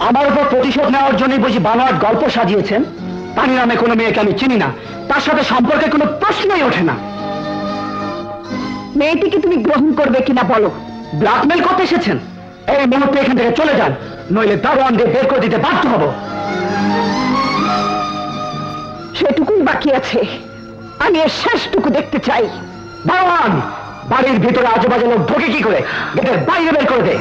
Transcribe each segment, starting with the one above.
আমার উপর প্রতিশোধ নেওয়ার জন্যই বুঝি বানোয়াট গল্প সাজিয়েছেন? তানি নামে কোনো মেয়েকে আমি চিনি না, তার সাথে সম্পর্কে কোনো প্রশ্নই ওঠে না। মেয়েটিকে তুমি গ্রহণ করবে কিনা বলো। ব্ল্যাকমেল করতে এসেছেন? এই মুহূর্তে এখান থেকে চলে যান, নইলে দারোয়ান দিয়ে বের করে দিতে বাধ্য হব। সেটুকুই বাকি আছে, আমি এর শেষটুকু দেখতে চাই। দারোয়ান, বাড়ির ভিতরে আজেবাজে লোক ঢোকে কি করে? গেটের বাইরে বের করে দে।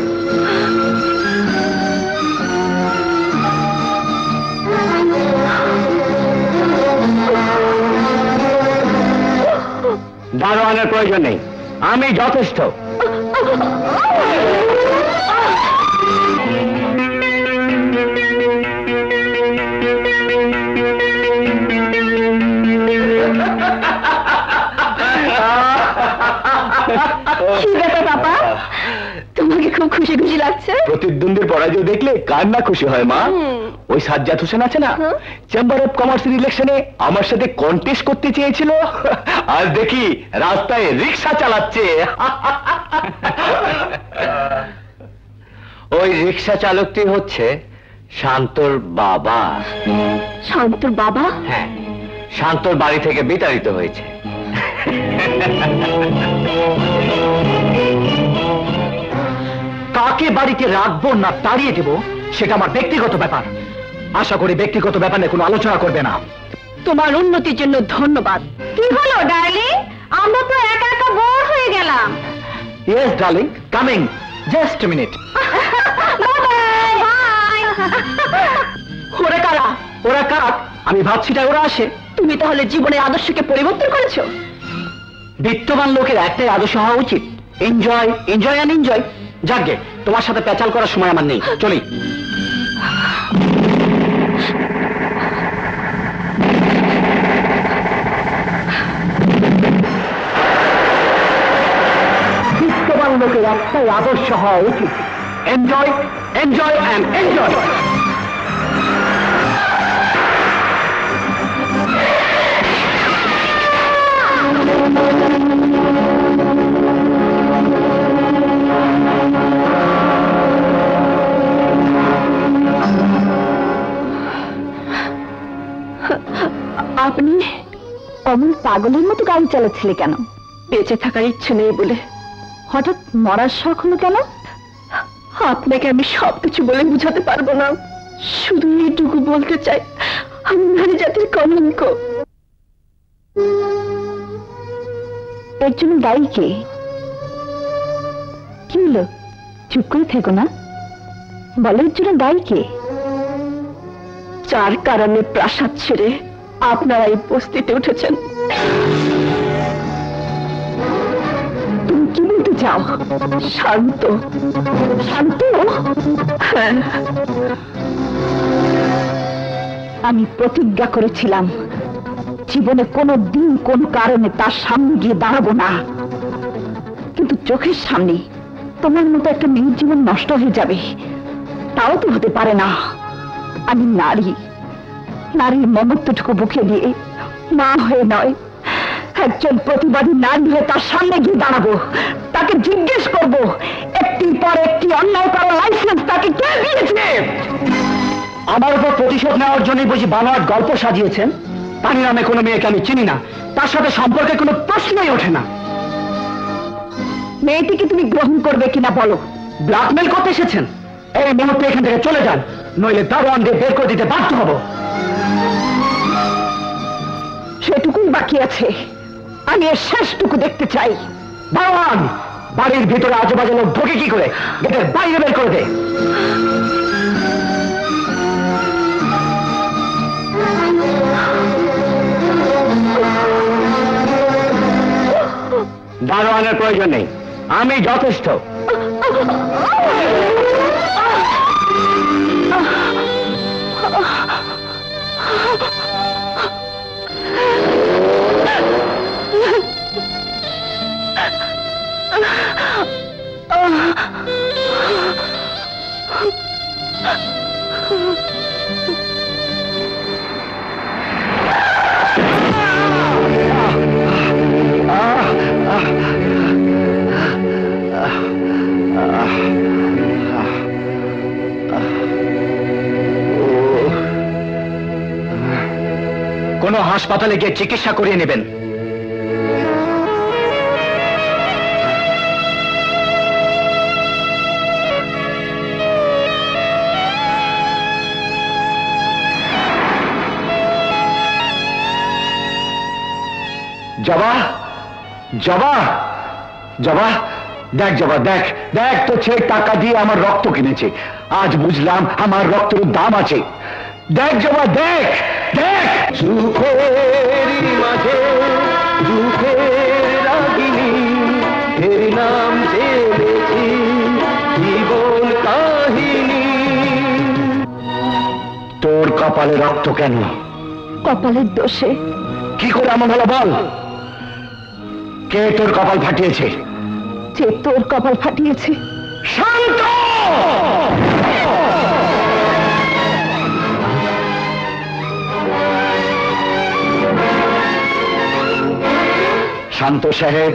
দারোয়ানের প্রয়োজন নেই, আমি যথেষ্ট। তোমাকে খুব খুশি খুশি লাগছে? প্রতিদ্বন্দ্বীর পরাজয় দেখলে কার না খুশি হয় মা। ওই সাজ্জাদ হোসেন আছে না, চেম্বার অফ কমার্সের ইলেকশনে আমার সাথে কন্টেস্ট করতে চেয়েছিল, আজ দেখি রাস্তায় রিক্সা চালাচ্ছে। ওই রিক্সা চালকটি হচ্ছে শান্তর বাবা। শান্তর বাবা? হ্যাঁ, শান্তর বাড়ি থেকে বিতাড়িত হয়েছে। কাকে বাড়িতে রাখবো না তাড়িয়ে দেব সেটা আমার ব্যক্তিগত ব্যাপার। আশা করি ব্যক্তিগত ব্যাপারে কোনো আলোচনা করবে না। তোমার উন্নতির জন্য ধন্যবাদ। কি হলো ডার্লিং, আমরা তো একা একা বোর হয়ে গেলাম। Yes darling, coming, just a minute. ওরা কারা? ওরা কারা? আমি ভাবছি না ওরা আসে। তুমি তাহলে জীবনের আদর্শকে পরিবর্তন করেছো? বিত্তবান লোকের একটাই আদর্শ হওয়া উচিত, এনজয়, এনজয় অ্যান্ড এনজয়। যাকে তোমার সাথে পেঁচাল করার সময় আমার নেই, চলি। বিত্তবান লোকের একটাই আদর্শ হওয়া উচিত, এনজয়, এনজয় অ্যান্ড এনজয়। আপনি অমন পাগলের মতো গাড়ি চালাচ্ছিলে কেন? বেঁচে থাকার ইচ্ছে নেই বলে। হঠাৎ মরার শখ হলো কেন? আপনাকে আমি সবকিছু বলে বুঝাতে পারবো না, শুধু এইটুকু বলতে চাই, আমি নারী জাতির কলঙ্ক। এর জন্য দায়ী কে? কি হলো, চুপ করে থেকো না, বলো এর জন্য দায়ী কে? যার কারণে প্রাসাদ ছেড়ে আপনারা এই বস্তিতে উঠেছেন। তুমি কি বলতে চাও? শান্ত? শান্ত? হ্যাঁ, আমি প্রতিজ্ঞা করেছিলাম জীবনে কোনো দিন কোন কারণে তার সামনে গিয়ে দাঁড়াবো না, কিন্তু চোখের সামনে তোমার মতো একটা মেয়ের জীবন নষ্ট হয়ে যাবে, তাও তো হতে পারে না। আমি নারী, নারীর মমত্বটুকু বুকে দিয়ে মা হয়ে নয়, একজন প্রতিবাদী নারী হয়ে তার সামনে গিয়ে দাঁড়াবো, তাকে জিজ্ঞেস করব একটির পর একটি অন্যায় করার লাইসেন্স তাকে কে দিয়েছে? আমার উপর প্রতিশোধ নেওয়ার জন্যই বুঝি বানোয়াট গল্প সাজিয়েছেন? তানি নামে কোনো মেয়েকে আমি চিনি না, তার সাথে সম্পর্কে কোনো প্রশ্নই ওঠে না। মেয়েটিকে তুমি গ্রহণ করবে কিনা বলো। ব্ল্যাকমেল করতে এসেছেন? এই মুহূর্তে এখান থেকে চলে যান, নইলে দারোয়ান দিয়ে বের করে দিতে বাধ্য হব। সেটুকুই বাকি আছে, আমি এর শেষটুকু দেখতে চাই। দারোয়ান, বাড়ির ভিতরে আজেবাজে লোক ঢোকে কি করে? গেটের বাইরে বের করে দে। দারোয়ানের প্রয়োজন নেই, আমি যথেষ্ট। হাসপাতালে গিয়ে চিকিৎসা করিয়ে নেবেন। জবা, জবা, জবা, দেখ জবা, দেখ দেখ, তো ছেলে টাকা দিয়ে আমার রক্ত কিনেছে। আজ বুঝলাম আমার রক্তের দাম আছে। দেখ জবা, দেখ দেখ। সুখের মাঝে দুঃখের রাগিনী, এর নাম জেনেছি জীবন কাহিনী। তোর কপালে রক্ত কেন? কপালের দোষে। কি করে এমন হলো বল? কে তোর কপাল ফাটিয়েছে? যে তোর কপাল ফাটিয়েছে। শান্ত! শান্ত সাহেব,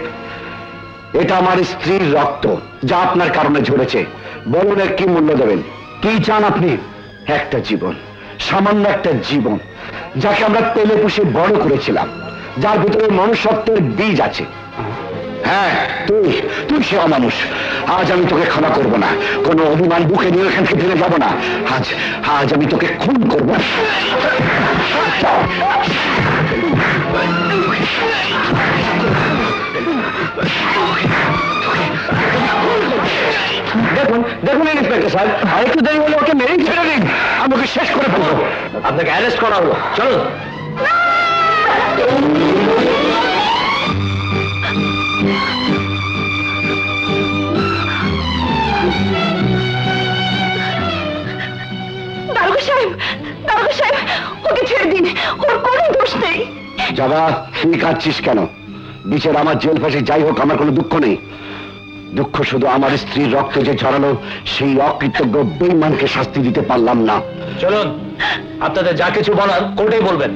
এটা আমার স্ত্রীর রক্ত, যা আপনার কারণে ঝরেছে। বলুন এর কি মূল্য দেবেন? কি চান আপনি? একটা জীবন, সামান্য একটা জীবন, যাকে আমরা তেলে পুষে বড় করেছিলাম, যার ভিতরে মনুষ্যত্বের বীজ আছে। হ্যাঁ, তুই তুই সে অমানুষ। আজ আমি তোকে ক্ষমা করব না। কোনো অভিমান বুকে নিয়ে এখান থেকে ফিরে যাব না। আজ আজ আমি তোকে খুন করব। দেখুন দেখুন ইন্সপেক্টর সাহেব, আরেকটু দেরি হলে ওকে মেরেই ছেড়ে দিন। আমি ওকে শেষ করে ফেলবো। আপনাকে অ্যারেস্ট করা হলো। চলুন। দারোগা সাহেব, দারোগা সাহেব, ওকে ছেড়ে দিন, ওর কোনো দোষ নেই। যাবা, তুই কাঁদছিস কেন? বিচার আমার জেল ফাঁসি যাই হোক, আমার কোনো দুঃখ নেই। দুঃখ শুধু আমার স্ত্রীর রক্ত যে ঝরালো, সেই অকৃতজ্ঞ বেঈমানকে শাস্তি দিতে পারলাম না। চলুন, আপনাদের যা কিছু বলার কোর্টেই বলবেন।